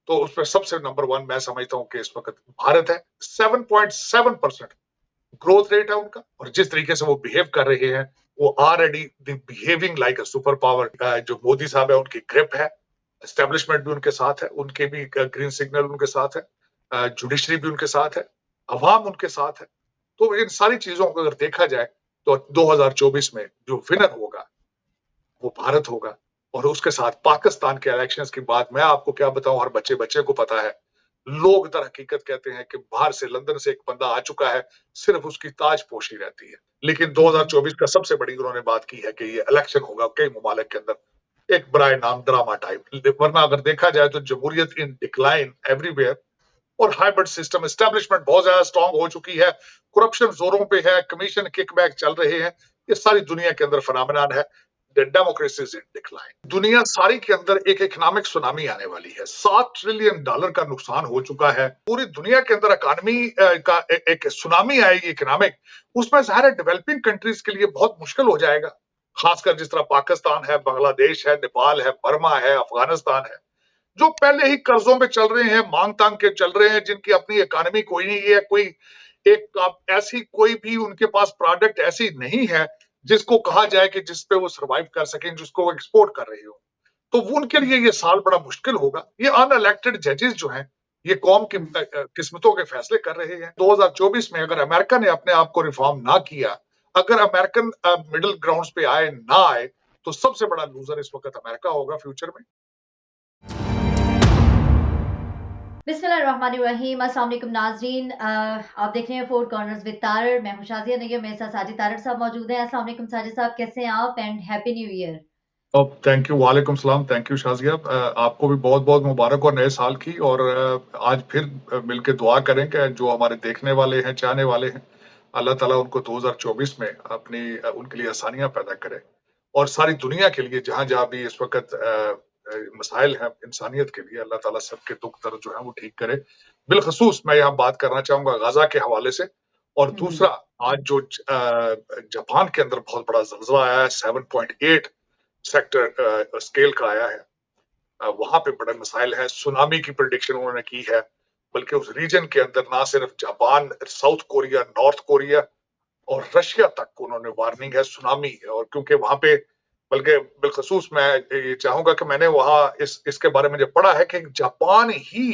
तो उसमें सबसे नंबर 1 मैं समझता हूँ कि इस वक्त भारत है। 7.7% ग्रोथ रेट है उनका, और जिस तरीके से वो बिहेव कर रहे हैं, वो already behaving like a super power. जो मोदी साहब है उनकी ग्रिप है, एस्टेब्लिशमेंट भी उनके साथ है, उनके भी ग्रीन सिग्नल उनके साथ है, जुडिशरी भी उनके साथ है, अवाम उनके साथ है। तो इन सारी चीजों को अगर देखा जाए तो 2024 में जो विनर होगा वो भारत होगा। और उसके साथ पाकिस्तान के इलेक्शंस की बात मैं आपको क्या बताऊं, हर बच्चे बच्चे को पता है। लोग दर हकीकत कहते हैं कि बाहर से लंदन से एक बंदा आ चुका है, सिर्फ उसकी ताजपोशी रहती है। लेकिन 2024 का सबसे बड़ी उन्होंने बात की है कि ये इलेक्शन होगा कई ममालिक के अंदर, एक बराए नाम ड्रामा टाइप। वरना अगर देखा जाए तो जमहूरियत इन डिक्लाइन एवरीवेयर, और हाइब्रिड सिस्टम एस्टेब्लिशमेंट बहुत ज्यादा स्ट्रांग हो चुकी है, करप्शन जोरों पे है, कमीशन किकबैक चल रहे हैं। ये सारी दुनिया के अंदर फिनोमेनन है। Democracy is in decline. दुनिया सारी के अंदर एक इकोनॉमिक सुनामी आने वाली है। $7 ट्रिलियन का नुकसान हो चुका है। पूरी दुनिया के अंदर इकोनॉमी का एक सुनामी आएगी इकोनॉमिक। उसमें जाहिर है डेवलपिंग कंट्रीज के लिए बहुत मुश्किल हो जाएगा, खासकर जिस तरह पाकिस्तान है, बांग्लादेश है, नेपाल है, बर्मा है, अफगानिस्तान है, जो पहले ही कर्जों पे चल रहे हैं, मांग तांग के चल रहे हैं, जिनकी अपनी इकोनॉमी कोई नहीं है, कोई एक ऐसी कोई भी उनके पास प्रोडक्ट ऐसी नहीं है जिसको कहा जाए कि जिस पे वो सरवाइव कर सकें, जिसको वो एक्सपोर्ट कर रहे हो। तो वो उनके लिए ये साल बड़ा मुश्किल होगा। ये अनइलेक्टेड जजेस जो हैं, ये कौम की किस्मतों के फैसले कर रहे हैं। 2024 में अगर अमेरिका ने अपने आप को रिफॉर्म ना किया, अगर अमेरिकन मिडिल ग्राउंड पे आए ना आए, तो सबसे बड़ा लूजर इस वक्त अमेरिका होगा फ्यूचर में। बिस्मिल्लाहिर्रहमानिर्रहीम। अस्सलाम वालेकुम नाज़रीन, आप देख रहे हैं फोर कॉर्नर्स विद तारड़। मैं हूं शाज़िया नैय्यर, मेरे साथ साजिद तारड़ साहब मौजूद हैं। अस्सलाम वालेकुम साजिद साहब, कैसे हैं आप and happy new year. Thank you, वालेकुम सलाम, थैंक यू शाजिया। आपको भी बहुत बहुत मुबारक और नए साल की। और आज फिर मिलके दुआ करें कि जो हमारे देखने वाले हैं, चाहने वाले हैं, अल्लाह ताला उनको 2024 में अपनी उनके लिए आसानियां पैदा करे। और सारी दुनिया के लिए जहां जहां भी इस वक्त मसाइल हैं इंसानियत के लिए, अल्लाह ताला सबके दुख दर्द जो है वो ठीक करे। बिलखसूस मैं यहाँ बात करना चाहूंगा गाजा के हवाले से। और दूसरा, आज जो जापान के अंदर बहुत बड़ा जल्जला आया है, 7.8 सेक्टर स्केल का आया है, वहां पे बड़े मसाइल है। सुनामी की प्रिडिक्शन उन्होंने की है, बल्कि उस रीजन के अंदर ना सिर्फ Japan, south Korea, north Korea और रशिया तक उन्होंने वार्निंग है सुनामी है। और क्योंकि वहां पे, बल्कि बिलखसूस मैं ये चाहूंगा कि मैंने वहां इसके बारे में जब पढ़ा है कि जापान ही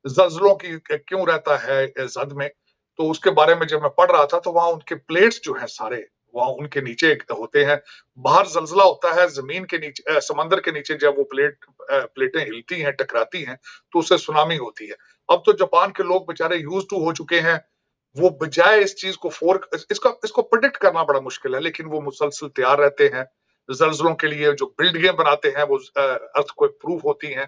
जल्जलों की क्यों रहता है जद में, तो उसके बारे में जब मैं पढ़ रहा था तो वहां उनके प्लेट्स जो हैं सारे वहां उनके नीचे होते हैं। बाहर जल्जला होता है, जमीन के नीचे, समंदर के नीचे जब वो प्लेटें हिलती हैं, टकराती हैं, तो उससे सुनामी होती है। अब तो जापान के लोग बेचारे यूज टू हो चुके हैं। वो बजाय इस चीज को इसको प्रिडिक्ट करना बड़ा मुश्किल है, लेकिन वो मुसलसल तैयार रहते हैं। जल्जलों के लिए जो बिल्डिंगें बनाते हैं वो अर्थक्वेक प्रूफ होती हैं।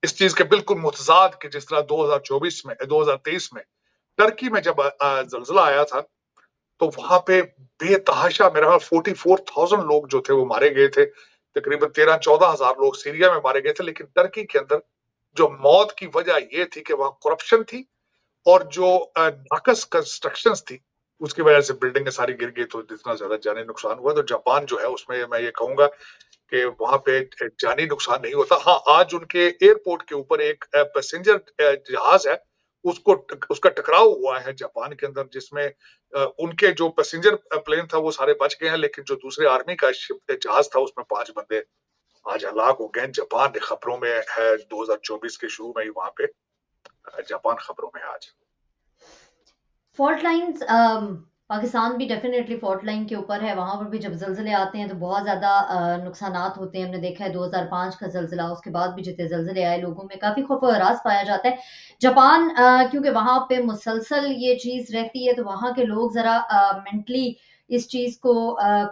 इस चीज के बिल्कुल मुतजाद कि जिस तरह 2024 में 2023 में टर्की में जब जल्जला आया था, तो वहां पे बेतहाशा मेरा 44,000 लोग जो थे वो मारे गए थे। तकरीबन 13-14 हजार लोग सीरिया में मारे गए थे। लेकिन टर्की के अंदर जो मौत की वजह ये थी कि वहां करप्शन थी, और जो नाकस कंस्ट्रक्शंस थी, उसकी वजह से बिल्डिंगें सारी गिर गई, तो इतना ज्यादा जानी नुकसान हुआ। तो जापान जो है उसमें मैं ये कहूंगा कि वहां पे जानी नुकसान नहीं होता। हाँ, आज उनके एयरपोर्ट के ऊपर एक पैसेंजर जहाज है, उसका टकराव हुआ है जापान के अंदर, जिसमें उनके जो पैसेंजर प्लेन था वो सारे बच गए हैं, लेकिन जो दूसरे आर्मी का जहाज था उसमें 5 बंदे आज हलाक हो गए। जापान खबरों में है, 2024 के शुरू में ही वहां पे जापान खबरों में है आज। फॉल्ट लाइंस, पाकिस्तान भी डेफिनेटली फॉल्ट लाइन के ऊपर है। वहां पर भी जब जल्जले आते हैं तो बहुत ज्यादा नुकसानात होते हैं। हमने देखा है 2005 का जल्जला, उसके बाद भी जितने जल्जले आए लोगों में काफी खौफ और हरास पाया जाता है। जापान, क्योंकि वहां पे मुसलसल ये चीज रहती है, तो वहां के लोग जरा मेंटली इस चीज को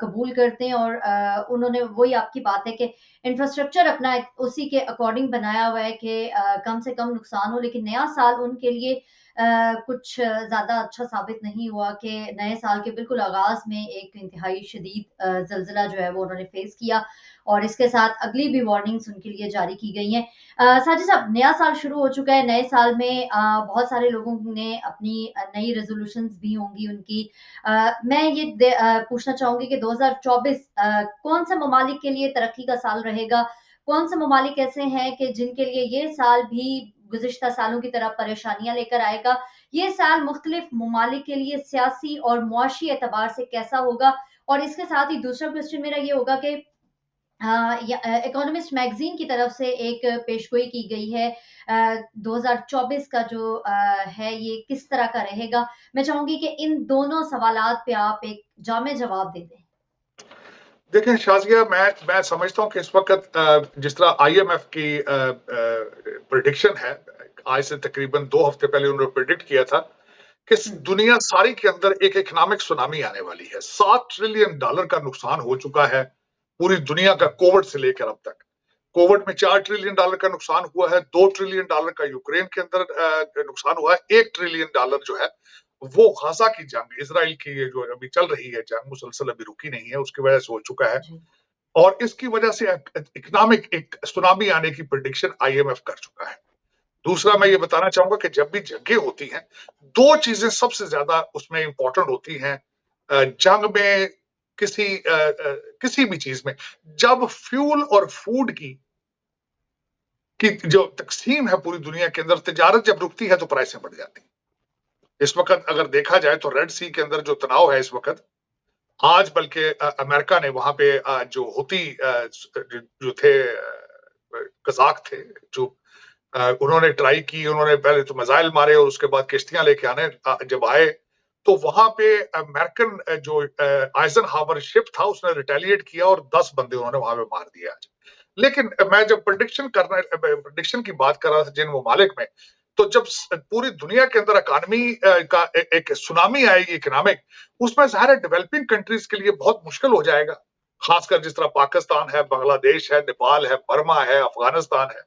कबूल करते हैं। और उन्होंने, वही आपकी बात है कि इंफ्रास्ट्रक्चर अपना उसी के अकॉर्डिंग बनाया हुआ है कि कम से कम नुकसान हो। लेकिन नया साल उनके लिए कुछ ज़्यादा अच्छा साबित नहीं हुआ कि नए साल के बिल्कुल आगाज़ में एक इंतहाई शदीद ज़ल्ज़ला जो है वो उन्होंने फेस किया, और इसके साथ अगली भी वार्निंग्स उनके लिए जारी की गई हैं। साजिद साहब, नया साल शुरू हो चुका है। नए साल में बहुत सारे लोगों ने अपनी नई रेज़ोल्यूशंस भी होंगी उनकी। मैं ये पूछना चाहूँगी कि 2024 कौन से ममालिक के लिए तरक्की का साल रहेगा? कौन से ममालिक ऐसे हैं कि जिनके लिए ये साल भी गुज़िश्ता सालों की तरह परेशानियां लेकर आएगा, ये साल मुख्तलिफ ममालिक के लिए सियासी और मुआशी एतबार से कैसा होगा। और इसके साथ ही दूसरा क्वेश्चन मेरा ये होगा कि इकोनॉमिस्ट मैगजीन की तरफ से एक पेशगोई की गई है 2024 का जो है ये किस तरह का रहेगा। मैं चाहूंगी कि इन दोनों सवालात पे आप एक जामे जवाब दे दें। देखें शाज़िया, मैं समझता हूँ कि इस वक्त जिस तरह IMF की प्रिडिक्शन है, आज से तकरीबन 2 हफ्ते पहले उन्होंने प्रिडिक्ट किया था कि दुनिया सारी के अंदर एक इकोनॉमिक सुनामी आने वाली है। $7 ट्रिलियन का नुकसान हो चुका है पूरी दुनिया का, कोविड से लेकर अब तक। कोविड में $4 ट्रिलियन का नुकसान हुआ है, $2 ट्रिलियन का यूक्रेन के अंदर नुकसान हुआ है, $1 ट्रिलियन जो है वो गाजा की जंग, इजराइल की ये जो अभी चल रही है जंग, मुसलसल अभी रुकी नहीं है, उसकी वजह से हो चुका है। और इसकी वजह से इकोनॉमिक एक सुनामी आने की प्रेडिक्शन IMF कर चुका है। दूसरा मैं ये बताना चाहूंगा कि जब भी जंगें होती हैं, 2 चीजें सबसे ज्यादा उसमें इंपॉर्टेंट होती हैं जंग में, किसी भी चीज में। जब फ्यूल और फूड की जो तकसीम है पूरी दुनिया के अंदर, तिजारत जब रुकती है तो प्राइसें बढ़ जाती हैं। इस वक्त अगर देखा जाए तो रेड सी के अंदर जो तनाव है इस वक्त, आज बल्कि अमेरिका ने वहां पे जो हुती जो थे कजाक थे, जो उन्होंने ट्राई की, उन्होंने पहले तो मिसाइल मारे और उसके बाद किश्तियां लेके आने जब आए तो वहां पे अमेरिकन जो आइजनहावर शिप था उसने रिटेलिएट किया और 10 बंदे उन्होंने वहां पे मार दिए आज। लेकिन मैं जब प्रेडिक्शन की बात कर रहा था जिन ममालिक में, तो जब पूरी दुनिया के अंदर इकोनॉमी का एक सुनामी आएगी इकोनॉमिक, उसमें ज़ाहिर है डेवलपिंग कंट्रीज के लिए बहुत मुश्किल हो जाएगा। खासकर जिस तरह पाकिस्तान है, बांग्लादेश है, नेपाल है, बर्मा है, अफगानिस्तान है,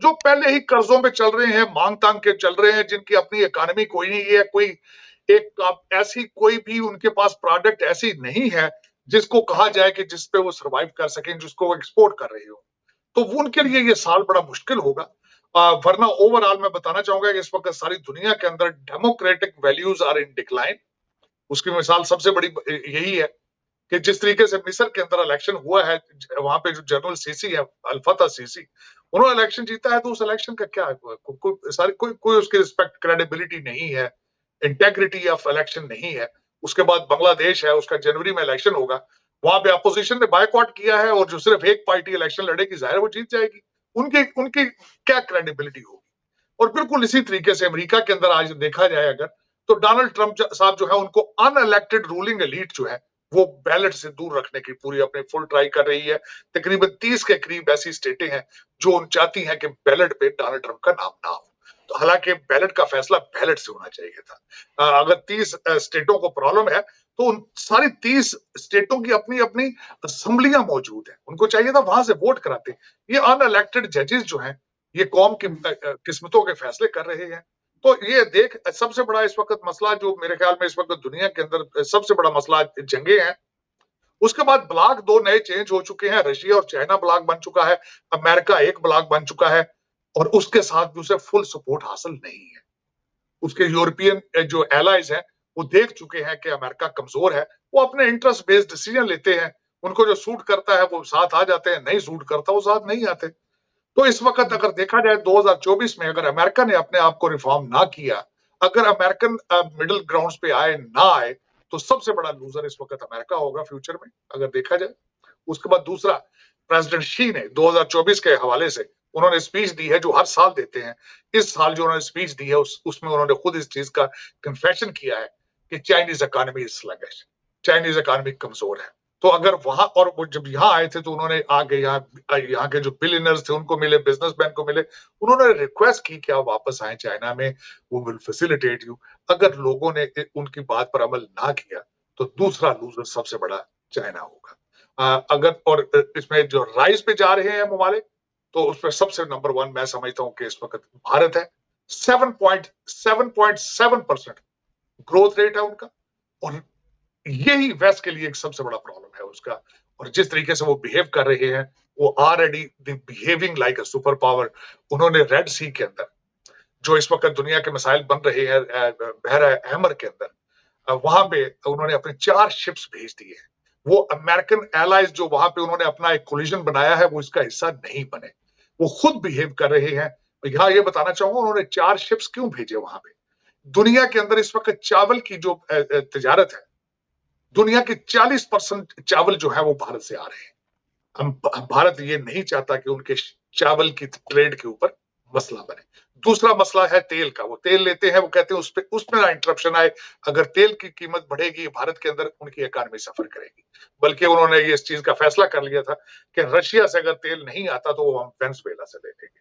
जो पहले ही कर्जों पे चल रहे हैं, मांग तांग के चल रहे हैं, जिनकी अपनी इकोनॉमी कोई नहीं है, कोई एक ऐसी कोई भी उनके पास प्रोडक्ट ऐसी नहीं है जिसको कहा जाए कि जिस पे वो सर्वाइव कर सकें, जिसको वो एक्सपोर्ट कर रहे हो, तो वो उनके लिए ये साल बड़ा मुश्किल होगा। वरना ओवरऑल मैं बताना चाहूंगा कि इस वक्त सारी दुनिया के अंदर democratic values are in decline. उसकी मिसाल सबसे बड़ी यही है कि जिस तरीके से मिस्र के अंदर इलेक्शन हुआ है, वहां पे जो जनरल सीसी है, अल-फतह सीसी, उन्होंने इलेक्शन जीता है, तो उस इलेक्शन का क्या है? कोई उसकी रिस्पेक्ट, क्रेडिबिलिटी नहीं है, इंटेग्रिटी ऑफ इलेक्शन नहीं है। उसके बाद बांग्लादेश है, उसका जनवरी में इलेक्शन होगा, वहां पे अपोजिशन ने बायकॉट किया है और जो सिर्फ एक पार्टी इलेक्शन लड़ेगी, जाहिर है वो जीत जाएगी। उनकी उनकी क्या क्रेडिबिलिटी होगी? और बिल्कुल इसी तरीके से अमेरिका के अंदर आज देखा जाए अगर, तो डोनाल्ड ट्रंप साहब जो है उनको अनइलेक्टेड रूलिंग एलीट जो है वो बैलेट से दूर रखने की पूरी अपनी फुल ट्राई कर रही है। तकरीबन 30 के करीब ऐसी स्टेटें हैं जो चाहती हैं कि बैलेट पे डोनाल्ड ट्रंप का नाम ना हो। तो हालांकि बैलेट का फैसला बैलेट से होना चाहिए था। अगर 30 स्टेटों को प्रॉब्लम है तो उन सारी 30 स्टेटों की अपनी अपनी असेंबलियां मौजूद है, उनको चाहिए था वहां से वोट कराते। ये अनइलेक्टेड जजेस जो हैं ये कौम की किस्मतों के फैसले कर रहे हैं। तो ये देख, सबसे बड़ा इस वक्त मसला जो मेरे ख्याल में इस वक्त दुनिया के अंदर सबसे बड़ा मसला जंगे हैं। उसके बाद ब्लॉक 2 नए चेंज हो चुके हैं, रशिया और चाइना ब्लॉक बन चुका है, अमेरिका एक ब्लॉक बन चुका है और उसके साथ भी उसे फुल सपोर्ट हासिल नहीं है। उसके यूरोपियन जो एलाइज हैं वो देख चुके हैं कि अमेरिका कमजोर है, वो अपने इंटरेस्ट बेस्ड डिसीजन लेते हैं, उनको जो सूट करता है वो साथ आ जाते हैं, नहीं सूट करता वो साथ नहीं आते। तो इस वक्त अगर देखा जाए 2024 में अगर अमेरिका ने अपने आप को रिफॉर्म ना किया, अगर अमेरिकन मिडिल ग्राउंड्स पे आए ना आए, तो सबसे बड़ा लूजर इस वक्त अमेरिका होगा फ्यूचर में अगर देखा जाए। उसके बाद दूसरा, प्रेसिडेंट शी ने 2024 के हवाले से उन्होंने स्पीच दी है जो हर साल देते हैं। इस साल जो उन्होंने स्पीच दी है उसमें उन्होंने खुद इस चीज का कन्फेशन किया है कि Chinese economy is sluggish, Chinese economy कमजोर है। तो अगर वहां, और वो जब यहाँ आए थे तो उन्होंने आगे यहाँ के जो बिलियनर्स थे उनको मिले, बिजनेसमैन को मिले, उन्होंने रिक्वेस्ट की कि आप वापस आए चाइना में, वो विल फैसिलिटेट यू। अगर लोगों ने उनकी बात पर अमल ना किया तो दूसरा लूजर सबसे बड़ा चाइना होगा। अगर और इसमें जो राइज पे जा रहे हैं ममालिक, तो उसमें सबसे नंबर 1 मैं समझता हूं कि इस वक्त भारत है। 7.7% ग्रोथ रेट है उनका, और यही वेस्ट के लिए एक सबसे बड़ा प्रॉब्लम है उसका। और जिस तरीके से वो बिहेव कर रहे हैं, वो already behaving like a super power. उन्होंने रेड सी के अंदर जो इस वक्त दुनिया के मिसाइल बन रहे हैं बहरा अहमर के अंदर, वहां पे उन्होंने अपने 4 शिप्स भेज दिए हैं। वो अमेरिकन एलाइज जो वहां पे उन्होंने अपना एक कोलिजन बनाया है वो इसका हिस्सा नहीं बने, वो खुद बिहेव कर रहे हैं। यहाँ ये बताना चाहूंगा उन्होंने 4 शिप्स क्यों भेजे वहां पे। दुनिया के अंदर इस वक्त चावल की जो तिजारत है, दुनिया के 40% चावल जो है वो भारत से आ रहे हैं। भारत ये नहीं चाहता कि उनके चावल की ट्रेड के ऊपर मसला बने। दूसरा मसला है तेल का, वो तेल लेते हैं, वो कहते हैं उसमें ना इंटरप्शन आए, अगर तेल की कीमत बढ़ेगी भारत के अंदर उनकी इकोनॉमी सफर करेगी। बल्कि उन्होंने ये इस चीज का फैसला कर लिया था कि रशिया से अगर तेल नहीं आता तो वो हम वेनेजुएला से ले लेंगे।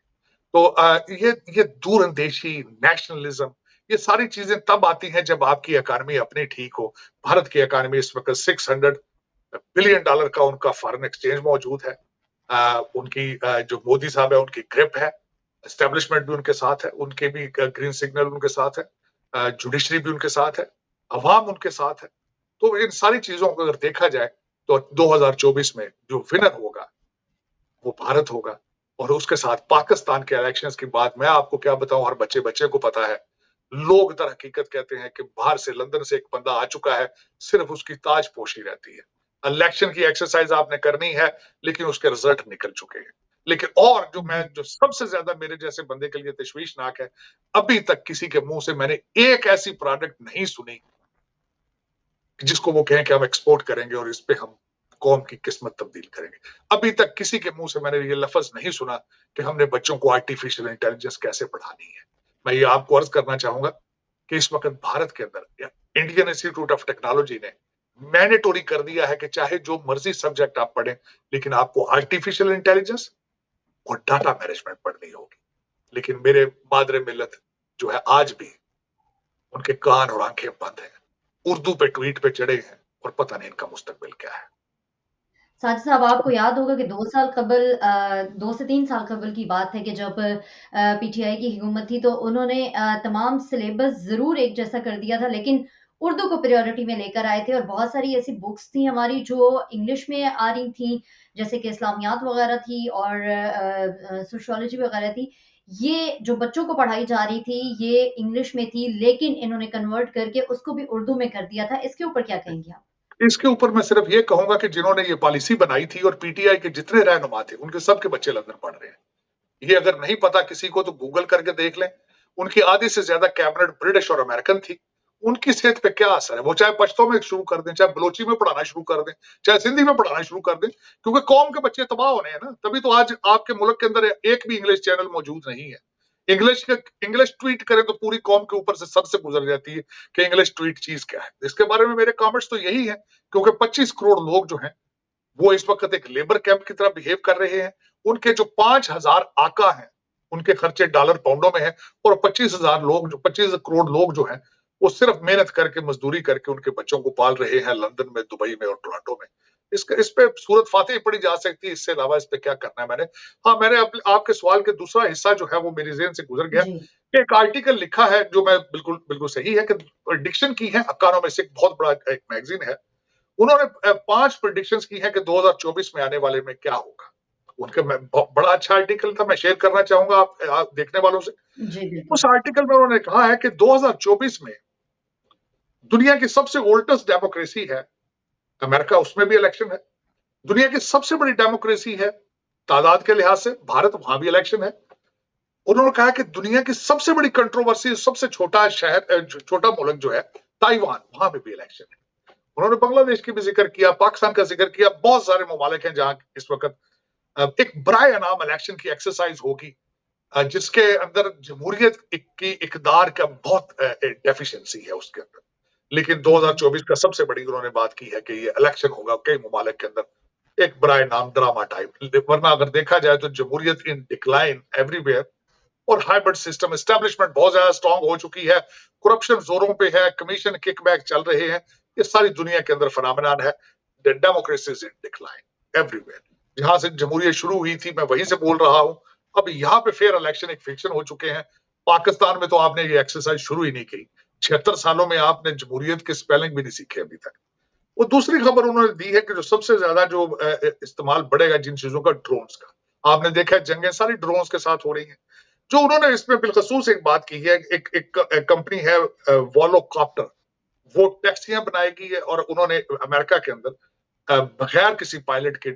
तो ये दूरंदेशी नेशनलिज्म, ये सारी चीजें तब आती हैं जब आपकी इकोनॉमी अपनी ठीक हो। भारत की इकोनॉमी इस वक्त $600 बिलियन का उनका फॉरेन एक्सचेंज मौजूद है। उनकी जो मोदी साहब है उनकी ग्रिप है, एस्टेब्लिशमेंट भी उनके साथ है, उनके भी ग्रीन सिग्नल उनके साथ है, जुडिशरी भी उनके साथ है, अवाम उनके साथ है। तो इन सारी चीजों को अगर देखा जाए तो 2024 में जो विनर होगा वो भारत होगा। और उसके साथ पाकिस्तान के इलेक्शंस की बात मैं आपको क्या बताऊं, हर बच्चे बच्चे को पता है। लोग दर हकीकत कहते हैं कि बाहर से लंदन से एक बंदा आ चुका है, सिर्फ उसकी ताजपोशी रहती है। इलेक्शन की एक्सरसाइज आपने करनी है लेकिन उसके रिजल्ट निकल चुके हैं। लेकिन और जो सबसे ज्यादा मेरे जैसे बंदे के लिए तशवीशनाक है, अभी तक किसी के मुंह से मैंने एक ऐसी प्रोडक्ट नहीं सुनी जिसको वो कहें कि हम एक्सपोर्ट करेंगे और इस पे हम कौम की किस्मत तब्दील करेंगे। अभी तक किसी के मुंह से मैंने ये लफ्ज नहीं सुना कि हमने बच्चों को आर्टिफिशियल इंटेलिजेंस कैसे पढ़ानी है। मैं ये आपको अर्ज करना चाहूंगा कि इस वक्त भारत के अंदर इंडियन इंस्टीट्यूट ऑफ टेक्नोलॉजी ने मैंडेटोरी कर दिया है कि चाहे जो मर्जी सब्जेक्ट आप पढ़ें लेकिन आपको आर्टिफिशियल इंटेलिजेंस और डाटा मैनेजमेंट पढ़नी होगी। लेकिन मेरे मादरे मिल्लत जो है आज भी उनके कान और आंखें बंद हैं, उर्दू पे ट्वीट पे चढ़े हैं और पता नहीं इनका मुस्तकबिल क्या है। साजिद साहब, आपको याद होगा कि 2 साल कबल 2 से 3 साल कबल की बात है कि जब पीटीआई की हुकूमत थी तो उन्होंने तमाम सिलेबस ज़रूर एक जैसा कर दिया था, लेकिन उर्दू को प्रायोरिटी में लेकर आए थे और बहुत सारी ऐसी बुक्स थी हमारी जो इंग्लिश में आ रही थी, जैसे कि इस्लामियात वगैरह थी और सोशियोलॉजी वगैरह थी। ये जो बच्चों को पढ़ाई जा रही थी, ये इंग्लिश में थी, लेकिन इन्होंने कन्वर्ट करके उसको भी उर्दू में कर दिया था। इसके ऊपर क्या कहेंगे आप? इसके ऊपर मैं सिर्फ ये कहूंगा कि जिन्होंने ये पॉलिसी बनाई थी और पीटीआई के जितने रहनुमा थे उनके सबके बच्चे लंदन पढ़ रहे हैं। ये अगर नहीं पता किसी को तो गूगल करके देख लें। उनकी आधी से ज्यादा कैबिनेट ब्रिटिश और अमेरिकन थी। उनकी सेहत पे क्या असर है, वो चाहे पश्तो में शुरू कर दें, चाहे बलोची में पढ़ाना शुरू कर दें, चाहे सिंधी में पढ़ाना शुरू कर दें, क्योंकि कौम के बच्चे तबाह होने हैं ना। तभी तो आज आपके मुल्क के अंदर एक भी इंग्लिश चैनल मौजूद नहीं है। इंग्लिश ट्वीट करें तो पूरी कौम के ऊपर से सबसे गुजर जाती है कि इंग्लिश ट्वीट चीज क्या है। इसके बारे में मेरे कमेंट्स तो यही है, क्योंकि 25 करोड़ लोग जो हैं वो इस वक्त एक लेबर कैंप की तरह बिहेव कर रहे हैं। उनके जो 5,000 आका हैं उनके खर्चे डॉलर पाउंडों में है और 25 करोड़ लोग जो हैं वो सिर्फ मेहनत करके मजदूरी करके उनके बच्चों को पाल रहे हैं लंदन में, दुबई में और टोरंटो में। इस पे सूरत फातेह पड़ी जा सकती है, इससे अलावा इस पे क्या करना है मैंने। हाँ, मैंने आपके सवाल के दूसरा हिस्सा जो है वो मेरी जेहन से गुजर गया कि एक आर्टिकल लिखा है जो मैं बिल्कुल बिल्कुल सही है कि डिक्शन की है, इकोनॉमिस्ट, बहुत बड़ा एक मैगजीन है। उन्होंने 5 प्रेडिक्शंस की है कि 2024 में आने वाले में क्या होगा। उनका बड़ा अच्छा आर्टिकल था, मैं शेयर करना चाहूंगा आप देखने वालों से। उस आर्टिकल में उन्होंने कहा है कि 2024 में दुनिया की सबसे ओल्डेस्ट डेमोक्रेसी है अमेरिका, उसमें भी इलेक्शन है। दुनिया की सबसे बड़ी डेमोक्रेसी है तादाद के लिहाज से भारत, वहां भी इलेक्शन है। उन्होंने कहा कि दुनिया की सबसे बड़ी कंट्रोवर्सी, सबसे छोटा शहर, छोटा मुल्क जो है ताइवान, वहां में भी इलेक्शन है। उन्होंने बांग्लादेश की भी जिक्र किया, पाकिस्तान का जिक्र किया। बहुत सारे ममालिक हैं जहां इस वक्त एक बराए अनाम इलेक्शन की एक्सरसाइज होगी जिसके अंदर जमहूरियत की इकदार का बहुत डेफिशिएंसी है उसके अंदर। लेकिन 2024 का सबसे बड़ी उन्होंने बात की है कि ये इलेक्शन होगा कई ममालिक के अंदर, एक बराए नाम ड्रामा टाइप। वरना अगर देखा जाए तो जमहूरियत इन डिक्लाइन एवरीवेयर और हाइब्रिड सिस्टम, एस्टेब्लिशमेंट बहुत ज्यादा स्ट्रांग हो चुकी है, करप्शन जोरों पे है, कमीशन किकबैक चल रहे हैं। ये सारी दुनिया के अंदर फिनोमेनन है। Democracy is in decline everywhere. जहां से जमहूरियत शुरू हुई थी मैं वहीं से बोल रहा हूं। अब यहाँ पे फेयर इलेक्शन एक फिक्शन हो चुके हैं। पाकिस्तान में तो आपने ये एक्सरसाइज शुरू ही नहीं की। 76 सालों में आपने जमहूरियत के स्पेलिंग भी नहीं सीखे अभी तक। वो दूसरी खबर उन्होंने दी है कि जो सबसे ज्यादा जो इस्तेमाल बढ़ेगा जिन चीजों का, ड्रोन्स का। आपने देखा है जंगें सारी ड्रोन्स के साथ हो रही हैं। जो उन्होंने इसमें बिलखसूस एक बात की है, एक कंपनी है वॉलोकॉप्टर, वो टैक्सियां बनाएगी और उन्होंने अमेरिका के अंदर बगैर किसी पायलट के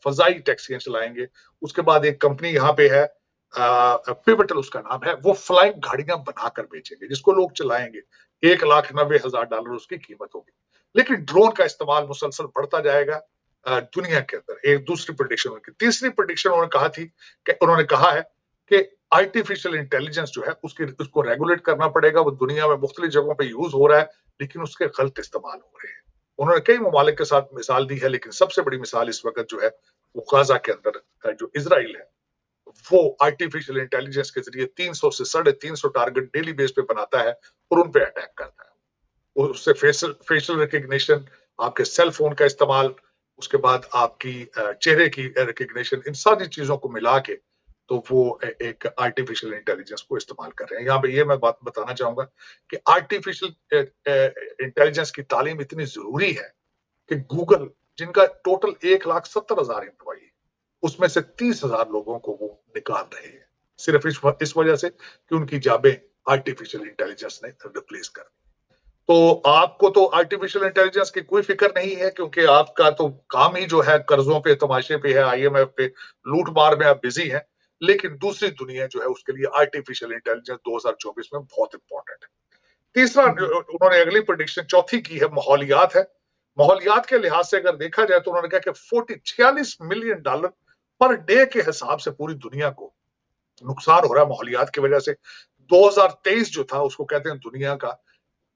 फजाई टैक्सियां चलाएंगे। उसके बाद एक कंपनी यहाँ पे है, पिवटल उसका नाम है, वो फ्लाइंग गाड़ियां बनाकर बेचेंगे जिसको लोग चलाएंगे। $1,90,000 उसकी कीमत होगी। लेकिन ड्रोन का इस्तेमाल मुसलसल बढ़ता जाएगा दुनिया के अंदर। एक दूसरी प्रेडिक्शन उनकी। तीसरी प्रेडिक्शन उन्होंने कहा है कि आर्टिफिशियल इंटेलिजेंस जो है उसको रेगुलेट करना पड़ेगा। वो दुनिया में मुख्तलिफ जगहों पे यूज हो रहा है, लेकिन उसके गलत इस्तेमाल हो रहे हैं। उन्होंने कई ममालिक के साथ मिसाल दी है, लेकिन सबसे बड़ी मिसाल इस वक्त जो है वो गाजा के अंदर जो इजराइल है, वो आर्टिफिशियल इंटेलिजेंस के जरिए 300 से 350 टारगेट डेली बेस पे बनाता है और उन पे अटैक करता है। उससे फेशियल रिकग्निशन, आपके सेल फोन का इस्तेमाल, उसके बाद आपकी चेहरे की रिकग्निशन, इन सारी चीजों को मिला के तो वो एक आर्टिफिशियल इंटेलिजेंस को इस्तेमाल कर रहे हैं। यहाँ पे ये मैं बात बताना चाहूंगा कि आर्टिफिशियल इंटेलिजेंस की तालीम इतनी जरूरी है कि गूगल, जिनका टोटल 1,70,000 एम्प्लॉई, उसमें से 30,000 लोगों को वो निकाल रहे हैं, सिर्फ इस वजह से कि उनकी जाबें आर्टिफिशियल इंटेलिजेंस ने रिप्लेस कर दी। तो आपको तो आर्टिफिशियल इंटेलिजेंस की कोई फिक्र नहीं है, क्योंकि आपका तो काम ही जो है कर्जों पे, तमाशे पे है, IMF पे लूट मार में आप बिजी हैं। लेकिन दूसरी दुनिया जो है उसके लिए आर्टिफिशियल इंटेलिजेंस 2024 में बहुत इंपॉर्टेंट है। तीसरा उन्होंने अगली प्रेडिक्शन चौथी की है, माहौलियात है। माहौलियात के लिहाज से अगर देखा जाए तो उन्होंने कहा कि $46 मिलियन पर डे के हिसाब से पूरी दुनिया को नुकसान हो रहा है माहौलियात की वजह से। 2023 जो था उसको कहते हैं दुनिया का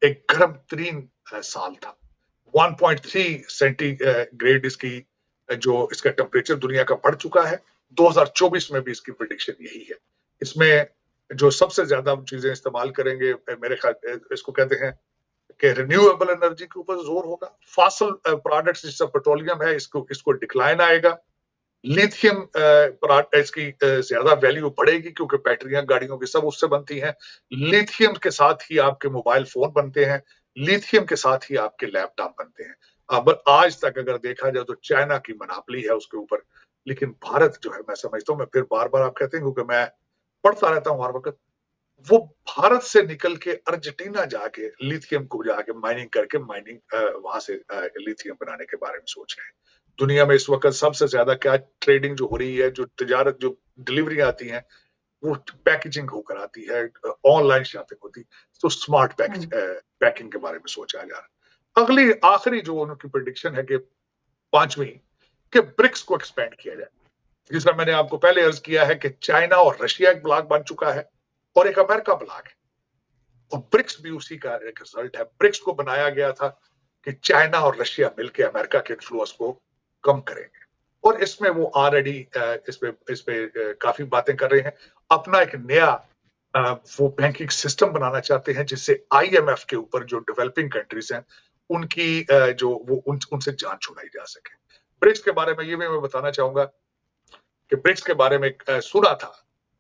एक गर्म तरीन साल था। 1.3 सेंटीग्रेड इसका टेम्परेचर दुनिया का बढ़ चुका है। 2024 में भी इसकी प्रेडिक्शन यही है। इसमें जो सबसे ज्यादा चीजें इस्तेमाल करेंगे, मेरे ख्याल इसको कहते हैं कि रिन्यूएबल एनर्जी के ऊपर जोर होगा। फॉसिल प्रोडक्ट्स जैसा पेट्रोलियम है, इसको डिक्लाइन आएगा। लिथियम इसकी ज्यादा वैल्यू बढ़ेगी, क्योंकि बैटरियां गाड़ियों की सब उससे बनती हैं। लिथियम के साथ ही आपके मोबाइल फोन बनते हैं, लिथियम के साथ ही आपके लैपटॉप बनते हैं। अब आज तक अगर देखा जाए तो चाइना की मनापली है उसके ऊपर, लेकिन भारत जो है, मैं समझता हूँ, मैं फिर बार बार आप कहते हैं क्योंकि मैं पढ़ता रहता हूँ हर वक्त, वो भारत से निकल के अर्जेंटीना जाके लिथियम को जाके माइनिंग करके वहां से लिथियम बनाने के बारे में सोच रहे हैं। दुनिया में इस वक्त सबसे ज्यादा क्या ट्रेडिंग जो हो रही है, जो तिजारत, जो डिलीवरी आती है, वो पैकेजिंग होकर आती है, ऑनलाइन शॉपिंग होती है। तो स्मार्ट पैकिंग के बारे में सोचा जा रहा है। आखिरी जो उनकी प्रेडिक्शन है कि पांचवी, कि ब्रिक्स को एक्सपेंड किया जाए। जिसमें मैंने आपको पहले अर्ज किया है कि चाइना और रशिया एक ब्लॉक बन चुका है और एक अमेरिका ब्लॉक है, और ब्रिक्स भी उसी का एक रिजल्ट है। ब्रिक्स को बनाया गया था कि चाइना और रशिया मिलकर अमेरिका के इन्फ्लुएंस को कम करेंगे, और इसमें वो ऑलरेडी इस पे काफी बातें कर रहे हैं। अपना एक नया वो बैंकिंग सिस्टम बनाना चाहते हैं, जिससे IMF के ऊपर जो डेवलपिंग कंट्रीज हैं उनकी उनसे जान छुड़ाई जा सके। ब्रिक्स के बारे में ये भी मैं बताना चाहूंगा कि ब्रिक्स के बारे में सुना था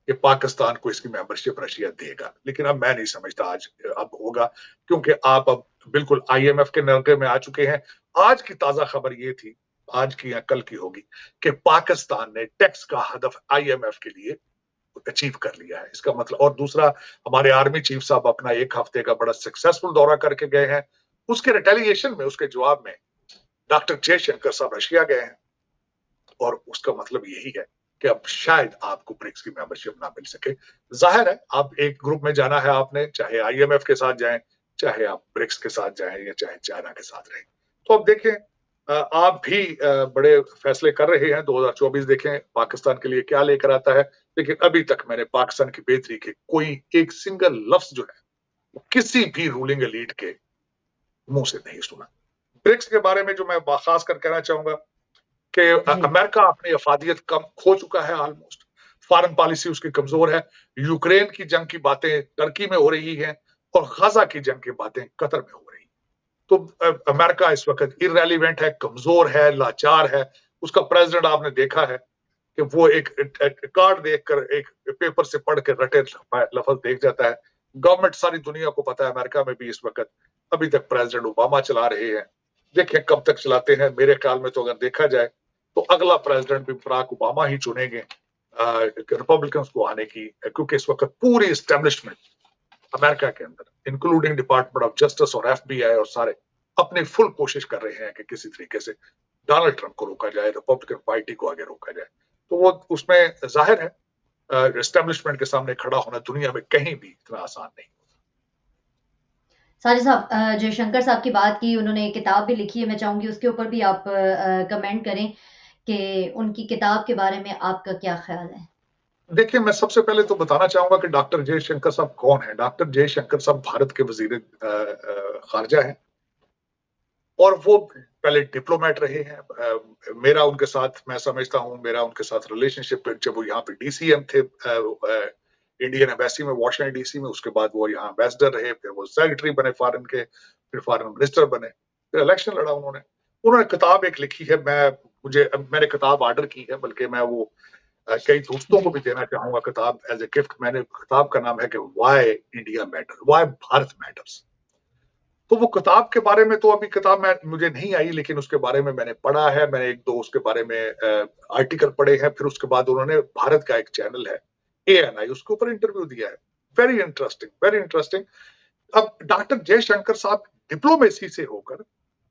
कि पाकिस्तान को इसकी मेंबरशिप रशिया देगा, लेकिन अब मैं नहीं समझता अब होगा, क्योंकि आप अब बिल्कुल IMF के नरगे में आ चुके हैं। आज की ताजा खबर ये थी, आज की या कल की होगी, कि पाकिस्तान ने टैक्स का हदफ IMF के लिए अचीव कर लिया है। इसका मतलब, और दूसरा, हमारे आर्मी चीफ साहब अपना 1 हफ्ते का बड़ा सक्सेसफुल दौरा करके गए हैं। उसके रिटेलिएशन में, उसके जवाब में डॉक्टर जयशंकर साहब रशिया गए हैं, और उसका मतलब यही है कि अब शायद आपको ब्रिक्स की मेंबरशिप ना मिल सके। जाहिर है, आप एक ग्रुप में जाना है आपने, चाहे IMF के साथ जाएं, चाहे आप ब्रिक्स के साथ जाएं, या चाहे चाइना के साथ रहें। तो अब देखें, आप भी बड़े फैसले कर रहे हैं। 2024 देखें पाकिस्तान के लिए क्या लेकर आता है, लेकिन अभी तक मैंने पाकिस्तान की बेहतरी के कोई एक सिंगल लफ्ज जो है किसी भी रूलिंग एलीट के मुंह से नहीं सुना। ब्रिक्स के बारे में जो मैं खास कर कहना चाहूंगा कि अमेरिका अपनी अफादियत कम खो चुका है ऑलमोस्ट। फॉरेन पॉलिसी उसकी कमजोर है। यूक्रेन की जंग की बातें टर्की में हो रही हैं, और गाजा की जंग की बातें कतर में हो रही हैं। तो अमेरिका इस वक्त इररेलेवेंट है, कमजोर है, लाचार है। उसका प्रेसिडेंट आपने देखा है कि वो एक कार्ड देखकर, एक पेपर से पढ़ के रटे लफ्ज देख जाता है। गवर्नमेंट सारी दुनिया को पता है अमेरिका में भी इस वक्त अभी तक प्रेसिडेंट ओबामा चला रहे हैं। देखें कब तक चलाते हैं। मेरे ख्याल में तो अगर देखा जाए तो अगला प्रेसिडेंट भी बराक ओबामा ही चुनेंगे रिपब्लिकन को आने की, क्योंकि इस वक्त पूरी एस्टेब्लिशमेंट अमेरिका के अंदर, इंक्लूडिंग डिपार्टमेंट ऑफ जस्टिस और FBI और सारे, अपनी फुल कोशिश कर रहे हैं कि किसी तरीके से डोनाल्ड ट्रंप को रोका जाए, रिपब्लिकन पार्टी को आगे रोका जाए। तो वो उसमें जाहिर है एस्टेब्लिशमेंट के सामने खड़ा होना दुनिया में कहीं भी इतना आसान नहीं। साजिद साहब, जयशंकर साहब की बात की, उन्होंने एक किताब भी लिखी है, मैं चाहूंगी उसके ऊपर भी आप कमेंट करें कि उनकी किताब के बारे में आपका क्या ख्याल है। देखिए, मैं सबसे पहले तो बताना चाहूंगा कि डॉक्टर जयशंकर साहब कौन है। डॉक्टर जयशंकर साहब भारत के वजीर खारजा हैं और वो पहले डिप्लोमेट रहे हैं। मेरा उनके साथ, मैं समझता हूँ मेरा उनके साथ रिलेशनशिप जब वो यहाँ पे डीसीएम थे इंडियन एम्बेसी में, वॉशिंगटन डीसी में, उसके बाद वो यहाँ एम्बेसडर रहे, फिर वो सेक्रेटरी बने फॉरेन के, फिर फॉरेन मिनिस्टर बने, फिर इलेक्शन लड़ा उन्होंने किताब एक लिखी है, मैंने किताब ऑर्डर की है, बल्कि मैं वो कई दोस्तों को भी देना चाहूंगा किताब एज ए गिफ्ट। किताब का नाम है कि why India matter, why Bharat matters. तो वो किताब के बारे में तो अभी किताब मुझे नहीं आई, लेकिन उसके बारे में मैंने पढ़ा है, मैंने एक दो उसके बारे में आर्टिकल पढ़े हैं। फिर उसके बाद उन्होंने भारत का एक चैनल है ANI, उसके ऊपर इंटरव्यू दिया है। Very interesting, very interesting. अब डॉक्टर जयशंकर साहब डिप्लोमेसी से होकर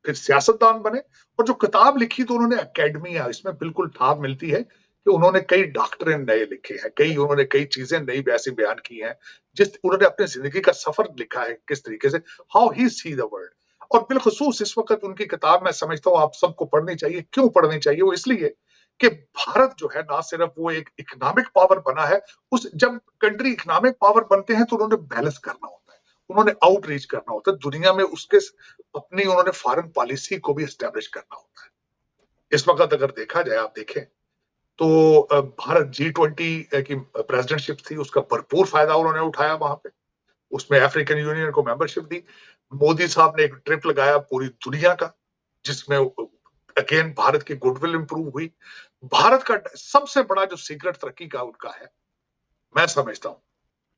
फिर सियासतदान बने, और जो किताब लिखी तो उन्होंने एकेडमिया, इसमें बिल्कुल ठाप मिलती है कि उन्होंने कई डॉक्ट्रिन नए लिखे हैं, उन्होंने कई चीजें नई वैसी बयान की हैं, उन्होंने अपनी जिंदगी का सफर लिखा है किस तरीके से, how he see the world. और बिलखुसूस इस वक्त उनकी किताब मैं समझता हूँ आप सबको पढ़नी चाहिए। क्यों पढ़नी चाहिए? वो इसलिए कि भारत जो है ना सिर्फ वो एक इकोनॉमिक पावर बना है, जब कंट्री इकोनॉमिक पावर बनते हैं तो उन्होंने बैलेंस करना होता है, उन्होंने आउटरीच करना होता है दुनिया में, उन्होंने फॉरेन पॉलिसी को भी एस्टेब्लिश करना होता है। इस वक्त अगर देखा जाए, आप देखें तो भारत G20 की प्रेसिडेंटशिप थी, उसका भरपूर फायदा उन्होंने उठाया वहां पे, उसमें अफ्रीकन यूनियन को मेंबरशिप दी। मोदी साहब ने एक ट्रिप लगाया पूरी दुनिया का, जिसमें अगेन भारत की गुडविल इंप्रूव हुई। भारत का सबसे बड़ा जो सीक्रेट तरक्की का उनका है, मैं समझता हूं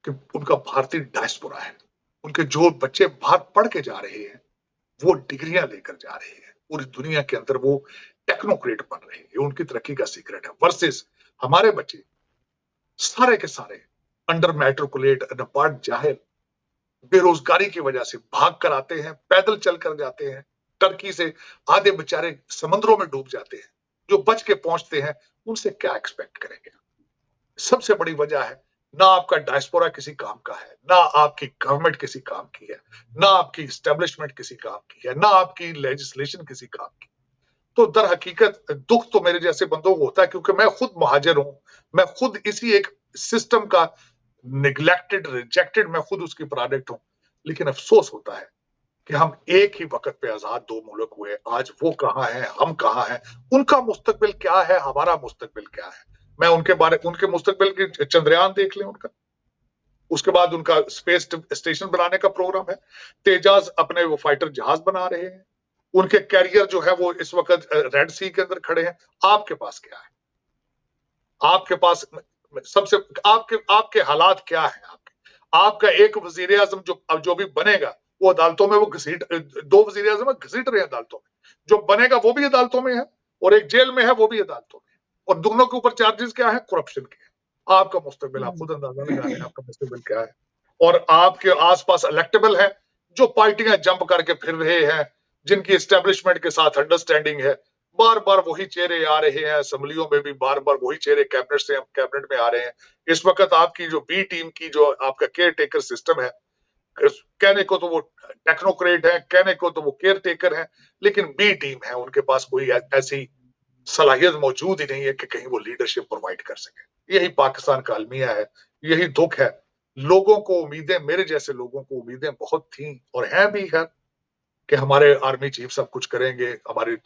कि उनका भारतीय डायस्पोरा है। उनके जो बच्चे बाहर पढ़ के जा रहे हैं, वो डिग्रियां लेकर जा रहे हैं, पूरी दुनिया के अंदर वो टेक्नोक्रेट बन रहे हैं, ये उनकी तरक्की का सीक्रेट है। वर्सेस हमारे बच्चे सारे के सारे अंडर मैट्रिकुलेट, अनपढ़, जाहिल, बेरोजगारी की वजह से भाग कर आते हैं, पैदल चल कर जाते हैं टर्की से, आधे बेचारे समंदरों में डूब जाते हैं। जो बच के पहुंचते हैं उनसे क्या एक्सपेक्ट करेंगे? सबसे बड़ी वजह है ना आपका डायस्पोरा किसी काम का है, ना आपकी गवर्नमेंट किसी काम की है, ना आपकी एस्टेब्लिशमेंट किसी काम की है, ना आपकी लेजिस्लेशन किसी काम की। तो दर हकीकत दुख तो मेरे जैसे बंदों को होता है, क्योंकि मैं खुद मुहाजिर हूं, मैं खुद इसी एक सिस्टम का निग्लेक्टेड, रिजेक्टेड, मैं खुद उसकी प्रोडक्ट हूं। लेकिन अफसोस होता है कि हम एक ही वक्त पे आजाद दो मुल्क हुए, आज वो कहां हैं, हम कहां हैं, उनका मुस्तकबिल क्या है, हमारा मुस्तकबिल क्या है। मैं उनके मुस्तकबिल की चंद्रयान देख लें उनका, उसके बाद उनका स्पेस स्टेशन बनाने का प्रोग्राम है, तेजाज अपने वो फाइटर जहाज बना रहे हैं, उनके कैरियर जो है वो इस वक्त रेड सी के अंदर खड़े हैं। आपके पास क्या है? आपके पास सबसे आपके हालात क्या है? आपका एक वजीर आजम जो भी बनेगा वो अदालतों में, वो दो वजीर आजम घसीट रहे हैं अदालतों में, जो बनेगा वो भी अदालतों में है और एक जेल में है वो भी अदालतों में, और दोनों के ऊपर चार्जेस क्या है? करप्शन के। आपका मुस्तकबिल आप खुद अंदाजा लगा लें, आपका मुस्तकबिल क्या है। और आपके आसपास इलेक्टेबल है, जो पार्टियां जंप करके फिर रहे हैं, जिनकी एस्टेब्लिशमेंट के साथ अंडरस्टैंडिंग है, बार बार वही चेहरे आ रहे हैं, असेंबलियों में भी बार बार वही चेहरे कैबिनेट में आ रहे हैं। इस वक्त आपकी जो बी टीम की जो आपका केयर टेकर सिस्टम है, कहने को तो वो टेक्नोक्रेट है, कहने को तो वो केयर टेकर है, लेकिन बी टीम है, उनके पास कोई ऐसी सलाहियत मौजूद ही नहीं है कि कहीं वो लीडरशिप प्रोवाइड कर सके। यही पाकिस्तान का अलमिया है, यही दुख है। लोगों को उम्मीदें, मेरे जैसे लोगों को उम्मीदें बहुत थी और हैं भी है कि हमारे आर्मी चीफ सब कुछ करेंगे, हमारे